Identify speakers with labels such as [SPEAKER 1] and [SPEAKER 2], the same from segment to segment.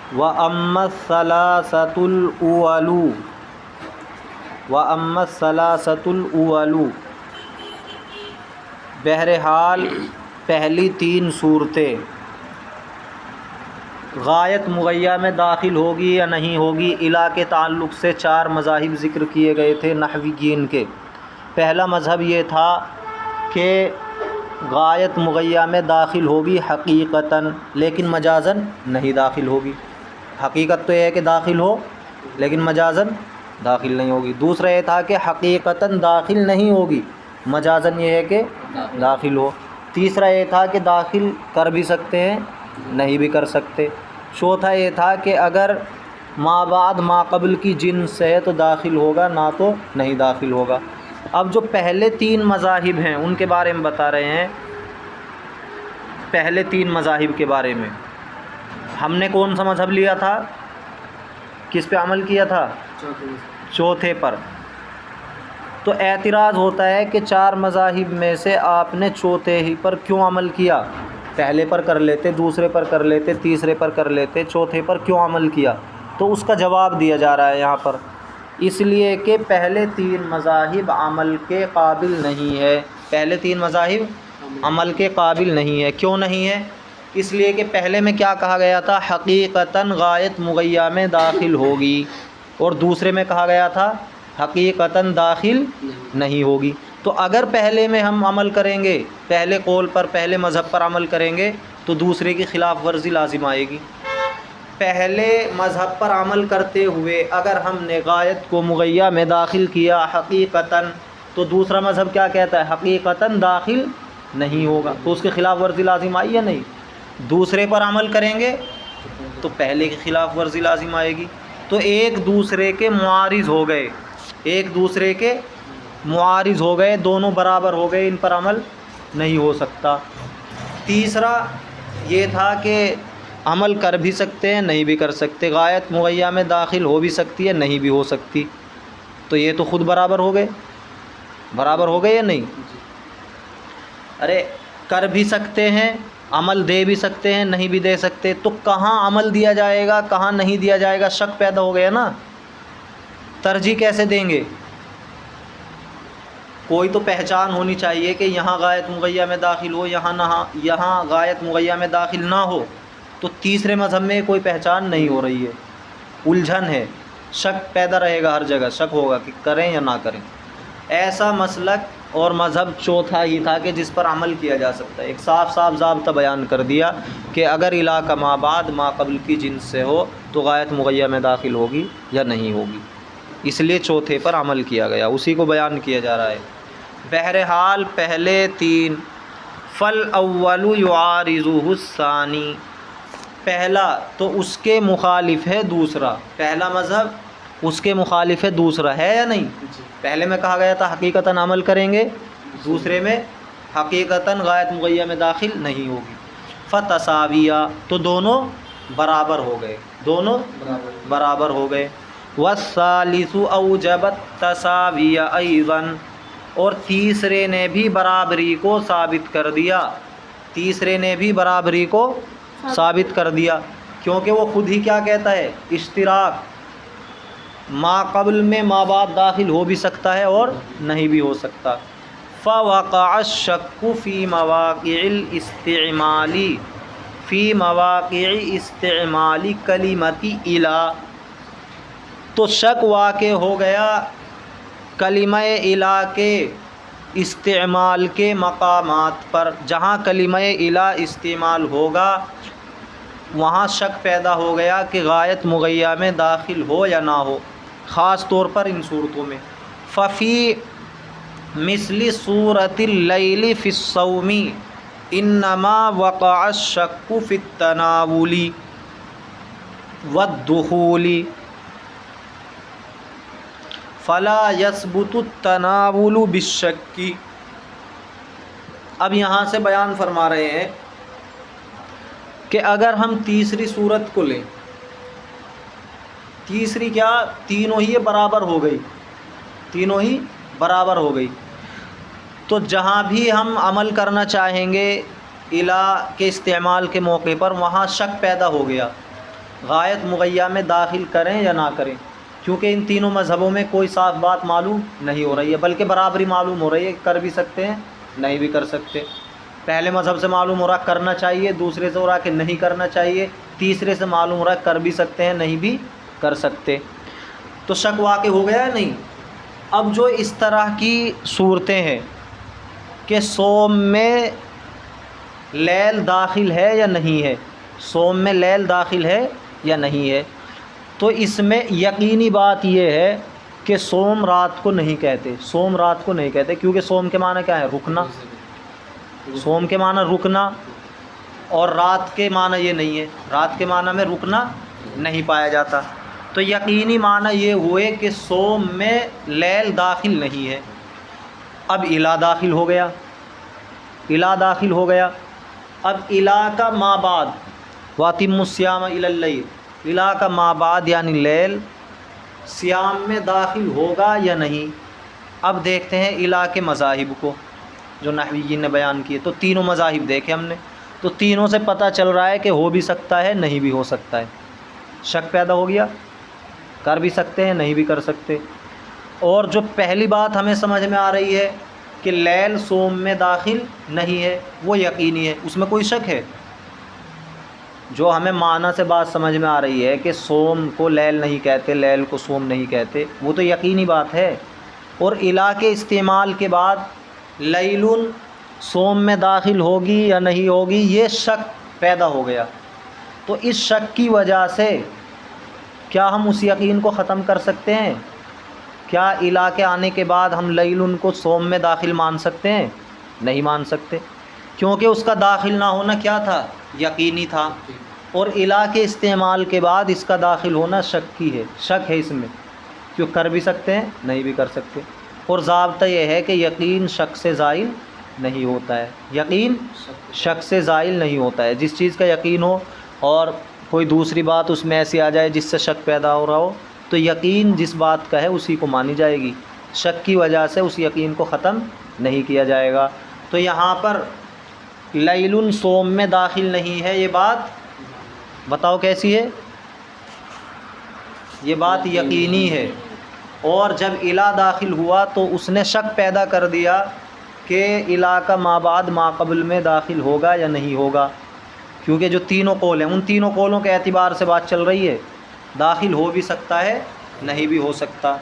[SPEAKER 1] وَأَمَّا الثَّلَاثَةُ الْأُوَلُ وَأَمَّا الثَّلَاثَةُ الْأُوَلُ بہرحال پہلی تین صورتیں غایت مغیّہ میں داخل ہوگی یا نہیں ہوگی، الا کے تعلق سے چار مذاہب ذکر کیے گئے تھے نحویین کے۔ پہلا مذہب یہ تھا کہ غایت مغیّہ میں داخل ہوگی حقیقتاً، لیکن مجازاً نہیں داخل ہوگی۔ حقیقت تو یہ ہے کہ داخل ہو، لیکن مجازاً داخل نہیں ہوگی۔ دوسرا یہ تھا کہ حقیقتاً داخل نہیں ہوگی، مجازاً یہ ہے کہ داخل ہو۔ تیسرا یہ تھا کہ داخل کر بھی سکتے ہیں، نہیں بھی کر سکتے۔ چوتھا یہ تھا کہ اگر ما بعد ما قبل کی جنس ہے تو داخل ہوگا، نہ تو نہیں داخل ہوگا۔ اب جو پہلے تین مذاہب ہیں ان کے بارے میں بتا رہے ہیں۔ پہلے تین مذاہب کے بارے میں ہم نے کون سا مذہب لیا تھا، کس پہ عمل کیا تھا؟ چوتھے پر۔ تو اعتراض ہوتا ہے کہ چار مذاہب میں سے آپ نے چوتھے ہی پر کیوں عمل کیا؟ پہلے پر کر لیتے، دوسرے پر کر لیتے، تیسرے پر کر لیتے، چوتھے پر کیوں عمل کیا؟ تو اس کا جواب دیا جا رہا ہے یہاں پر، اس لیے کہ پہلے تین مذاہب عمل کے قابل نہیں ہے۔ پہلے تین مذاہب عمل کے قابل نہیں ہے۔ کیوں نہیں ہے؟ اس لیے کہ پہلے میں کیا کہا گیا تھا؟ حقیقتاً غایت مغیّہ میں داخل ہوگی، اور دوسرے میں کہا گیا تھا حقیقتاً داخل نہیں ہوگی۔ تو اگر پہلے میں ہم عمل کریں گے، پہلے قول پر، پہلے مذہب پر عمل کریں گے تو دوسرے کی خلاف ورزی لازم آئے گی۔ پہلے مذہب پر عمل کرتے ہوئے اگر ہم نے غایت کو مغیّہ میں داخل کیا حقیقتاً، تو دوسرا مذہب کیا کہتا ہے؟ حقیقتاً داخل نہیں ہوگا، تو اس کے خلاف ورزی لازم آئی یا نہیں؟ دوسرے پر عمل کریں گے تو پہلے کی خلاف ورزی لازم آئے گی۔ تو ایک دوسرے کے معارض ہو گئے، ایک دوسرے کے معارض ہو گئے، دونوں برابر ہو گئے، ان پر عمل نہیں ہو سکتا۔ تیسرا یہ تھا کہ عمل کر بھی سکتے ہیں، نہیں بھی کر سکتے، غایت مغیّہ میں داخل ہو بھی سکتی ہے، نہیں بھی ہو سکتی۔ تو یہ تو خود برابر ہو گئے، برابر ہو گئے یا نہیں؟ ارے کر بھی سکتے ہیں، عمل دے بھی سکتے ہیں، نہیں بھی دے سکتے، تو کہاں عمل دیا جائے گا، کہاں نہیں دیا جائے گا، شک پیدا ہو گیا نا۔ ترجیح کیسے دیں گے؟ کوئی تو پہچان ہونی چاہیے کہ یہاں غایت مغیّہ میں داخل ہو، یہاں غایت مغیّہ میں داخل نہ ہو۔ تو تیسرے مذہب میں کوئی پہچان نہیں ہو رہی ہے، الجھن ہے، شک پیدا رہے گا، ہر جگہ شک ہوگا کہ کریں یا نہ کریں۔ ایسا مسلک اور مذہب چوتھا ہی تھا کہ جس پر عمل کیا جا سکتا ہے۔ ایک صاف صاف ضابطہ بیان کر دیا کہ اگر علاقہ ما بعد ما قبل کی جنس سے ہو تو غایت مغیّہ میں داخل ہوگی یا نہیں ہوگی، اس لیے چوتھے پر عمل کیا گیا، اسی کو بیان کیا جا رہا ہے۔ بہرحال پہلے تین، فالاول یعارضہ الثانی، پہلا تو اس کے مخالف ہے دوسرا، پہلا مذہب اس کے مخالف ہے دوسرا، ہے یا نہیں؟ پہلے میں کہا گیا تھا حقیقتاً عمل کریں گے، دوسرے میں حقیقتاً غایت مغیّہ میں داخل نہیں ہوگی۔ فتساویہ، تو دونوں برابر ہو گئے، دونوں برابر ہو گئے۔ والثالث اوجب التساویہ ایضا، اور تیسرے نے بھی برابری کو ثابت کر دیا، تیسرے نے بھی برابری کو ثابت کر دیا، کیونکہ وہ خود ہی کیا کہتا ہے؟ اشتراک، ما قبل میں ما بعد داخل ہو بھی سکتا ہے اور نہیں بھی ہو سکتا۔ فوقع الشک فی مواقع الاستعمال، فی مواقع استعمال کلمۃ الی، تو شک واقع ہو گیا کلمہ الی کے استعمال کے مقامات پر، جہاں کلمہ الی استعمال ہوگا وہاں شک پیدا ہو گیا کہ غایت مغیّہ میں داخل ہو یا نہ ہو، خاص طور پر ان صورتوں میں۔ ففی مثل صورت اللیل فی الصوم انما وقع الشک فی التناول والدخول فلا یثبت التناول بالشک۔ اب یہاں سے بیان فرما رہے ہیں کہ اگر ہم تیسری صورت کو لیں، تیسری کیا؟ تینوں ہی برابر ہو گئی، تینوں ہی برابر ہو گئی، تو جہاں بھی ہم عمل کرنا چاہیں گے الی کے استعمال کے موقع پر وہاں شک پیدا ہو گیا، غایت مغیّہ میں داخل کریں یا نہ کریں، کیونکہ ان تینوں مذہبوں میں کوئی صاف بات معلوم نہیں ہو رہی ہے، بلکہ برابری معلوم ہو رہی ہے، کر بھی سکتے ہیں نہیں بھی کر سکتے۔ پہلے مذہب سے معلوم ہو رہا کرنا چاہیے، دوسرے سے ہو رہا کہ نہیں کرنا چاہیے، تیسرے سے معلوم ہو رہا کر بھی سکتے ہیں نہیں بھی کر سکتے۔ تو شک واقع ہو گیا ہے نہیں؟ اب جو اس طرح کی صورتیں ہیں کہ صوم میں لیل داخل ہے یا نہیں ہے، صوم میں لیل داخل ہے یا نہیں ہے، تو اس میں یقینی بات یہ ہے کہ صوم رات کو نہیں کہتے، صوم رات کو نہیں کہتے، کیونکہ صوم کے معنی کیا ہے؟ رکنا۔ صوم کے معنی رکنا، اور رات کے معنی یہ نہیں ہے، رات کے معنی میں رکنا نہیں پایا جاتا۔ تو یقینی معنی یہ ہوئے کہ صوم میں لیل داخل نہیں ہے۔ اب الہ داخل ہو گیا، الہ داخل ہو گیا۔ اب الہ کا ما بعد وَأَتِمُّوا الصِّيَامَ إِلَى اللَّيْلِ، الہ کا ما بعد یعنی لیل صیام میں داخل ہوگا یا نہیں۔ اب دیکھتے ہیں الہ کے مذاہب کو جو نحویین نے بیان کیے۔ تو تینوں مذاہب دیکھے ہم نے، تو تینوں سے پتہ چل رہا ہے کہ ہو بھی سکتا ہے نہیں بھی ہو سکتا ہے۔ شک پیدا ہو گیا، کر بھی سکتے ہیں نہیں بھی کر سکتے۔ اور جو پہلی بات ہمیں سمجھ میں آ رہی ہے کہ لیل صوم میں داخل نہیں ہے، وہ یقینی ہے، اس میں کوئی شک ہے؟ جو ہمیں معنی سے بات سمجھ میں آ رہی ہے کہ صوم کو لیل نہیں کہتے، لیل کو صوم نہیں کہتے، وہ تو یقینی بات ہے۔ اور الہ کے استعمال کے بعد لیلن صوم میں داخل ہوگی یا نہیں ہوگی یہ شک پیدا ہو گیا۔ تو اس شک کی وجہ سے کیا ہم اس یقین کو ختم کر سکتے ہیں؟ کیا الہ کے آنے کے بعد ہم لیلن کو صوم میں داخل مان سکتے ہیں؟ نہیں مان سکتے، کیونکہ اس کا داخل نہ ہونا کیا تھا؟ یقینی تھا، اور الہ کے استعمال کے بعد اس کا داخل ہونا شک ہے اس میں، کیوں کر بھی سکتے ہیں نہیں بھی کر سکتے۔ اور ضابطہ یہ ہے کہ یقین شک سے زائل نہیں ہوتا ہے، یقین شک سے زائل نہیں ہوتا ہے۔ جس چیز کا یقین ہو اور کوئی دوسری بات اس میں ایسی آ جائے جس سے شک پیدا ہو رہا ہو، تو یقین جس بات کا ہے اسی کو مانی جائے گی، شک کی وجہ سے اس یقین کو ختم نہیں کیا جائے گا۔ تو یہاں پر لیلن صوم میں داخل نہیں ہے، یہ بات بتاؤ کیسی ہے؟ یہ بات یقینی ہے۔ اور جب الہ داخل ہوا تو اس نے شک پیدا کر دیا کہ الہ کا ما بعد ما قبل میں داخل ہوگا یا نہیں ہوگا، کیونکہ جو تینوں قول ہیں ان تینوں قولوں کے اعتبار سے بات چل رہی ہے، داخل ہو بھی سکتا ہے نہیں بھی ہو سکتا۔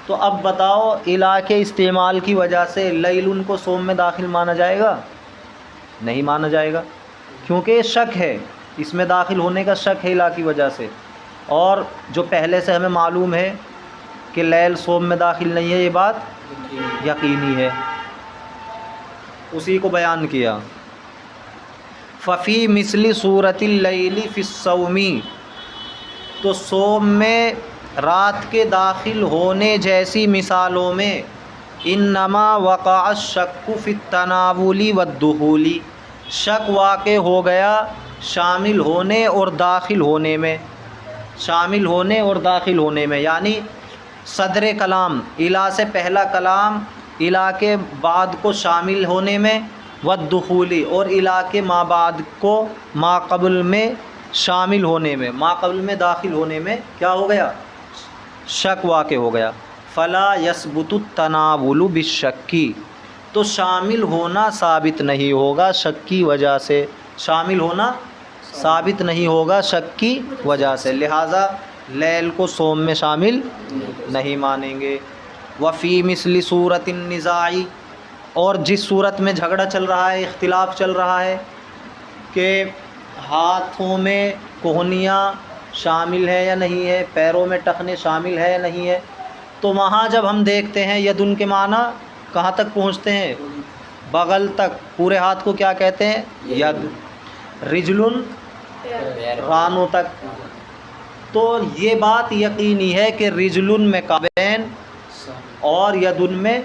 [SPEAKER 1] تو اب بتاؤ الہ کے استعمال کی وجہ سے لیلن کو صوم میں داخل مانا جائے گا؟ نہیں مانا جائے گا، کیونکہ یہ شک ہے، اس میں داخل ہونے کا شک ہے الہ کی وجہ سے۔ اور جو پہلے سے ہمیں معلوم ہے کہ لیل صوم میں داخل نہیں ہے، یہ بات یقینی ہے، اسی کو بیان کیا۔ ففی مثل صورت اللیل فی الصوم، تو صوم میں رات کے داخل ہونے جیسی مثالوں میں انما وقع الشک فی التناول والدخول، شک واقع ہو گیا شامل ہونے اور داخل ہونے میں، شامل ہونے اور داخل ہونے میں، یعنی صدر کلام الہ سے پہلا کلام الہ کے بعد کو شامل ہونے میں، والدخولی اور الہ کے ما بعد کو ما قبل میں شامل ہونے میں، ما قبل میں داخل ہونے میں کیا ہو گیا؟ شک واقع ہو گیا۔ فلا یثبت التناول بالشک، تو شامل ہونا ثابت نہیں ہوگا شک کی وجہ سے، شامل ہونا ثابت نہیں ہوگا شک کی وجہ سے، لہٰذا لیل کو صوم میں شامل نہیں مانیں گے۔ وفی مثل صورت النزاع، اور جس صورت میں جھگڑا چل رہا ہے، اختلاف چل رہا ہے کہ ہاتھوں میں کوہنیاں شامل ہے یا نہیں ہے، پیروں میں ٹخنے شامل ہے یا نہیں ہے، تو وہاں جب ہم دیکھتے ہیں یدن کے معنی کہاں تک پہنچتے ہیں؟ بغل تک، پورے ہاتھ کو کیا کہتے ہیں؟ ید۔ رجلن رانوں تک، تو یہ بات یقینی ہے کہ رجلن میں کعبین اور یدن میں